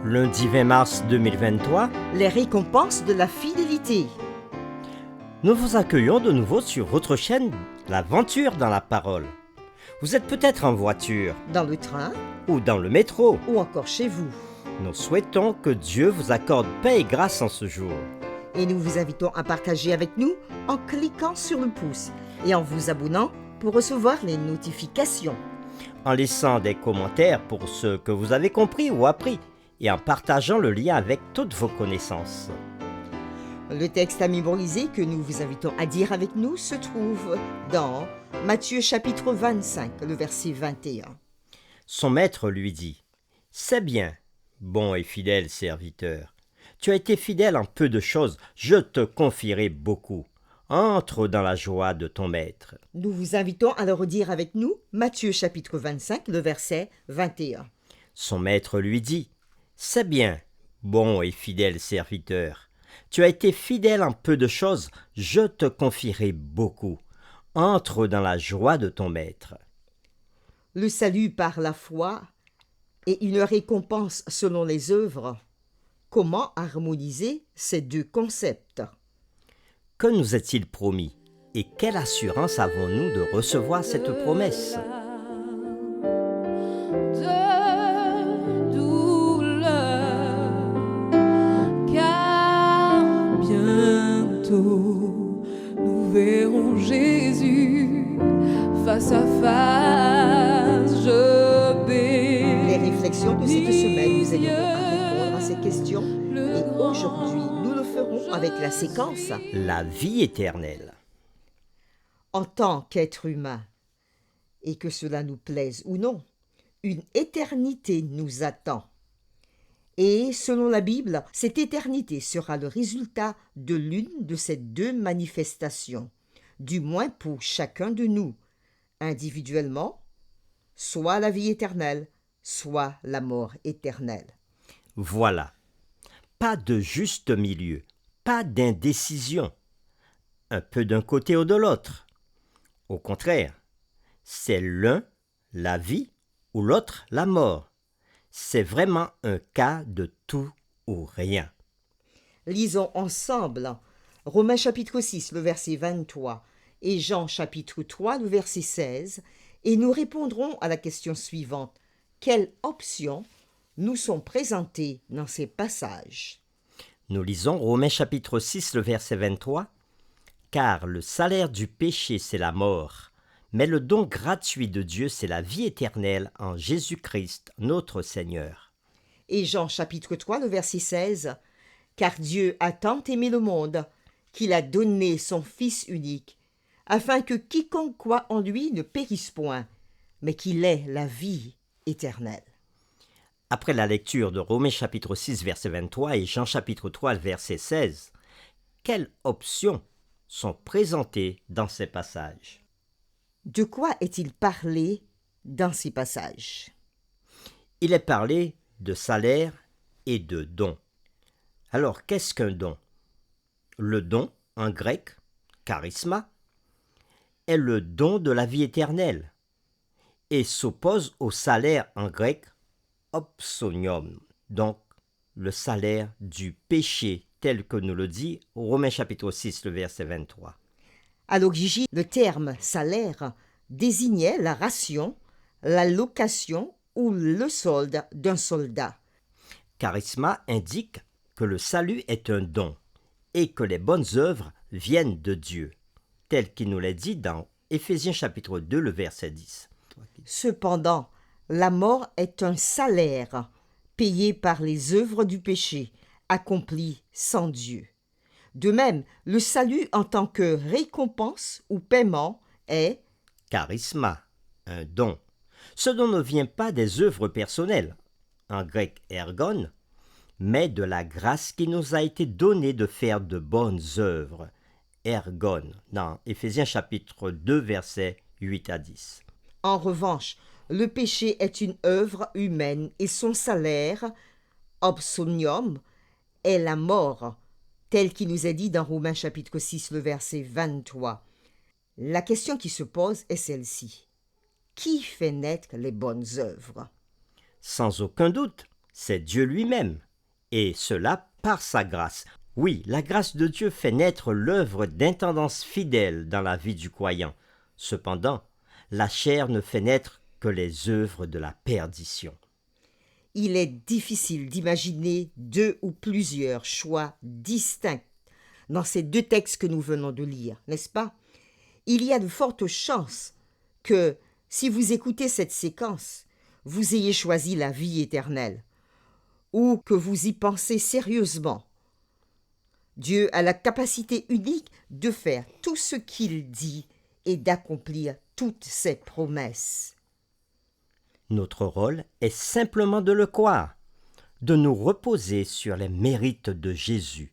Lundi 20 mars 2023, les récompenses de la fidélité. nous vous accueillons de nouveau sur votre chaîne L'Aventure dans la Parole. Vous êtes peut-être en voiture Dans le train ou dans le métro. ou encore chez vous. Nous souhaitons que Dieu vous accorde paix et grâce en ce jour. Et nous vous invitons à partager avec nous en cliquant sur le pouce et en vous abonnant pour recevoir les notifications. En laissant des commentaires pour ce que vous avez compris ou appris et en partageant le lien avec toutes vos connaissances. Le texte à mémoriser que nous vous invitons à dire avec nous se trouve dans Matthieu chapitre 25, le verset 21. Son maître lui dit : « C'est bien, bon et fidèle serviteur. Tu as été fidèle en peu de choses, je te confierai beaucoup. Entre dans la joie de ton maître. » Nous vous invitons à le redire avec nous Matthieu chapitre 25, le verset 21. Son maître lui dit : « C'est bien, bon et fidèle serviteur. Tu as été fidèle en peu de choses, je te confierai beaucoup. Entre dans la joie de ton maître. » Le salut par la foi et une récompense selon les œuvres. Comment harmoniser ces deux concepts? Que nous est-il promis et quelle assurance avons-nous de recevoir cette promesse? De douleur, car bientôt nous verrons Jésus face à face. Je Les réflexions de cette semaine nous aideront à répondre à ces questions le et grand aujourd'hui nous le ferons avec la séquence La vie éternelle. en tant qu'être humain, et que cela nous plaise ou non, une éternité nous attend. Et selon la Bible, cette éternité sera le résultat de l'une de ces deux manifestations, du moins pour chacun de nous, individuellement, soit la vie éternelle, soit la mort éternelle. Voilà. Pas de juste milieu, pas d'indécision. Un peu d'un côté ou de l'autre. Au contraire, c'est l'un la vie ou l'autre la mort. C'est vraiment un cas de tout ou rien. Lisons ensemble Romains chapitre 6, le verset 23 et Jean chapitre 3, le verset 16, et nous répondrons à la question suivante. Quelles options nous sont présentées dans ces passages? Nous lisons Romains chapitre 6, le verset 23. « Car le salaire du péché, c'est la mort, mais le don gratuit de Dieu, c'est la vie éternelle en Jésus-Christ, notre Seigneur. » Et Jean chapitre 3, le verset 16, car Dieu a tant aimé le monde qu'il a donné son Fils unique, afin que quiconque croit en lui ne périsse point, mais qu'il ait la vie éternelle. Après la lecture de Romains chapitre 6, verset 23 et Jean chapitre 3, verset 16, quelles options sont présentées dans ces passages? De quoi est-il parlé dans ces passages? Il est parlé de salaire et de don. Alors, qu'est-ce qu'un don? Le don, en grec, charisma, est le don de la vie éternelle et s'oppose au salaire en grec, opsonium, donc le salaire du péché, tel que nous le dit Romains chapitre 6, le verset 23. À l'origine, le terme salaire désignait la ration, la location ou le solde d'un soldat. Charisma indique que le salut est un don et que les bonnes œuvres viennent de Dieu, tel qu'il nous l'a dit dans Éphésiens chapitre 2, le verset 10. Cependant, la mort est un salaire payé par les œuvres du péché, accompli sans Dieu. De même, le salut en tant que récompense ou paiement est Charisma, un don. Ce don ne vient pas des œuvres personnelles, en grec ergon, mais de la grâce qui nous a été donnée de faire de bonnes œuvres, ergon, dans Éphésiens chapitre 2, versets 8 à 10. En revanche, le péché est une œuvre humaine et son salaire, obsonium, est la mort, tel qu'il nous est dit dans Romains chapitre 6, le verset 23. La question qui se pose est celle-ci. Qui fait naître les bonnes œuvres? Sans aucun doute, c'est Dieu lui-même, et cela par sa grâce. Oui, la grâce de Dieu fait naître l'œuvre d'intendance fidèle dans la vie du croyant. Cependant, la chair ne fait naître que les œuvres de la perdition. Il est difficile d'imaginer deux ou plusieurs choix distincts dans ces deux textes que nous venons de lire, n'est-ce pas? Il y a de fortes chances que, si vous écoutez cette séquence, vous ayez choisi la vie éternelle, ou que vous y pensez sérieusement. Dieu a la capacité unique de faire tout ce qu'il dit et d'accomplir toutes ses promesses. Notre rôle est simplement de le croire, de nous reposer sur les mérites de Jésus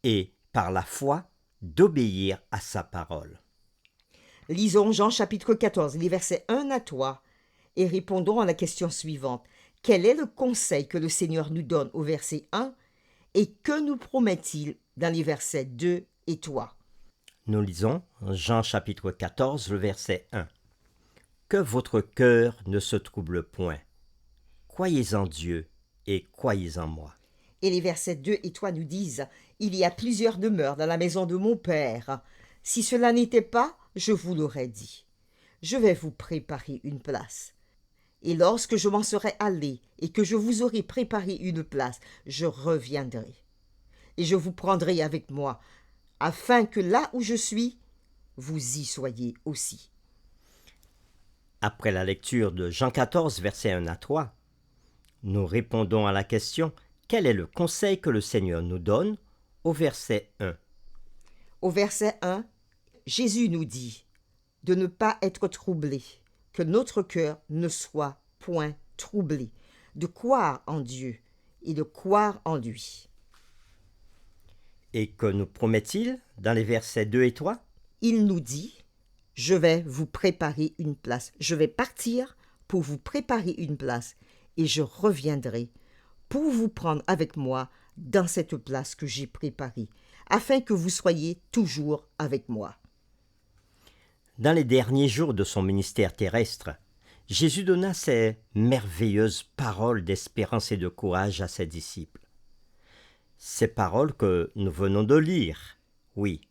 et, par la foi, d'obéir à sa parole. Lisons Jean chapitre 14, les versets 1 à 3, et répondons à la question suivante. Quel est le conseil que le Seigneur nous donne au verset 1 et que nous promet-il dans les versets 2 et 3? Nous lisons Jean chapitre 14, le verset 1. Que votre cœur ne se trouble point. Croyez en Dieu et croyez en moi. Et les versets 2 et 3 nous disent « Il y a plusieurs demeures dans la maison de mon Père. Si cela n'était pas, je vous l'aurais dit. Je vais vous préparer une place. Et lorsque je m'en serai allé et que je vous aurai préparé une place, je reviendrai. Et je vous prendrai avec moi, afin que là où je suis, vous y soyez aussi. » Après la lecture de Jean 14, versets 1 à 3, nous répondons à la question « Quel est le conseil que le Seigneur nous donne ?» au verset 1. Au verset 1, Jésus nous dit de ne pas être troublé, que notre cœur ne soit point troublé, de croire en Dieu et de croire en lui. Et que nous promet-il dans les versets 2 et 3 ? Il nous dit « Je vais vous préparer une place. Je vais partir pour vous préparer une place et je reviendrai pour vous prendre avec moi dans cette place que j'ai préparée, afin que vous soyez toujours avec moi. » Dans les derniers jours de son ministère terrestre, Jésus donna ces merveilleuses paroles d'espérance et de courage à ses disciples. Ces paroles que nous venons de lire, oui,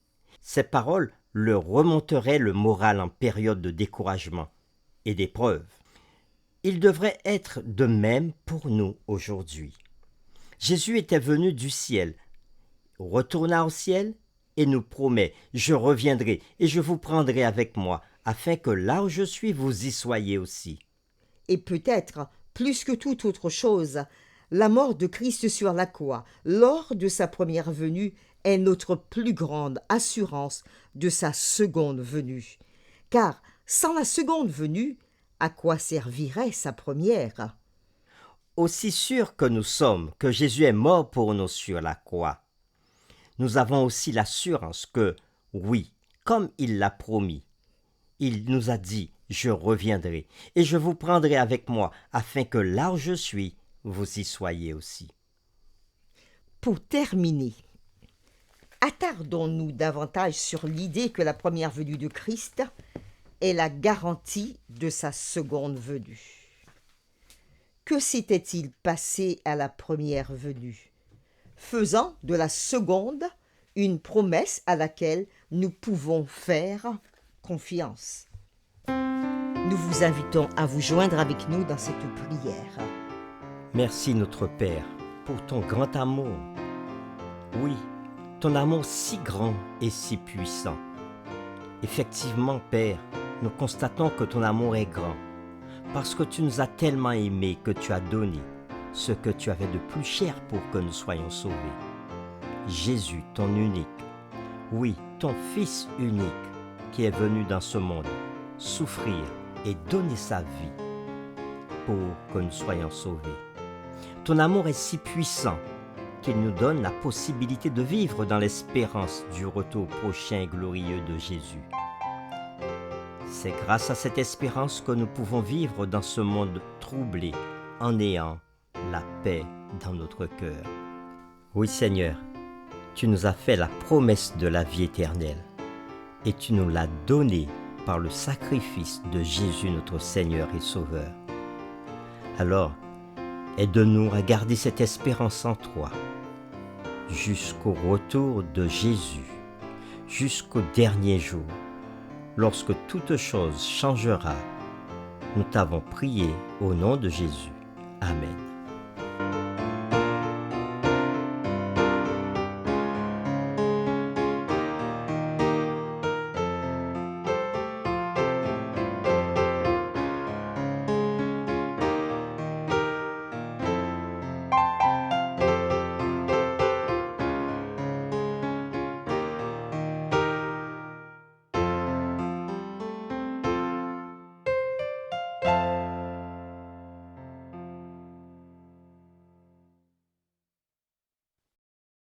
ces paroles leur remonteraient le moral en période de découragement et d'épreuve. Il devrait être de même pour nous aujourd'hui. Jésus était venu du ciel, retourna au ciel et nous promet « Je reviendrai et je vous prendrai avec moi, afin que là où je suis, vous y soyez aussi. » Et peut-être, plus que toute autre chose, la mort de Christ sur la croix, lors de sa première venue, est notre plus grande assurance de sa seconde venue. Car sans la seconde venue, à quoi servirait sa première ? Aussi sûr que nous sommes que Jésus est mort pour nous sur la croix, nous avons aussi l'assurance que, oui, comme il l'a promis, il nous a dit « Je reviendrai et je vous prendrai avec moi, afin que là où je suis, vous y soyez aussi. » Pour terminer, attardons-nous davantage sur l'idée que la première venue de Christ est la garantie de sa seconde venue. Que s'était-il passé à la première venue, faisant de la seconde une promesse à laquelle nous pouvons faire confiance? Nous vous invitons à vous joindre avec nous dans cette prière. Merci notre Père pour ton grand amour. Oui, ton amour si grand et si puissant. Effectivement, Père, nous constatons que ton amour est grand, parce que tu nous as tellement aimés que tu as donné ce que tu avais de plus cher pour que nous soyons sauvés. Jésus, ton unique, oui, ton Fils unique, qui est venu dans ce monde, souffrir et donner sa vie pour que nous soyons sauvés. Ton amour est si puissant qu'il nous donne la possibilité de vivre dans l'espérance du retour prochain et glorieux de Jésus. C'est grâce à cette espérance que nous pouvons vivre dans ce monde troublé, en ayant la paix dans notre cœur. Oui Seigneur, tu nous as fait la promesse de la vie éternelle et tu nous l'as donnée par le sacrifice de Jésus notre Seigneur et Sauveur. Alors, Aide-nous à garder cette espérance en toi, jusqu'au retour de Jésus, jusqu'au dernier jour, lorsque toute chose changera. Nous t'avons prié au nom de Jésus. Amen.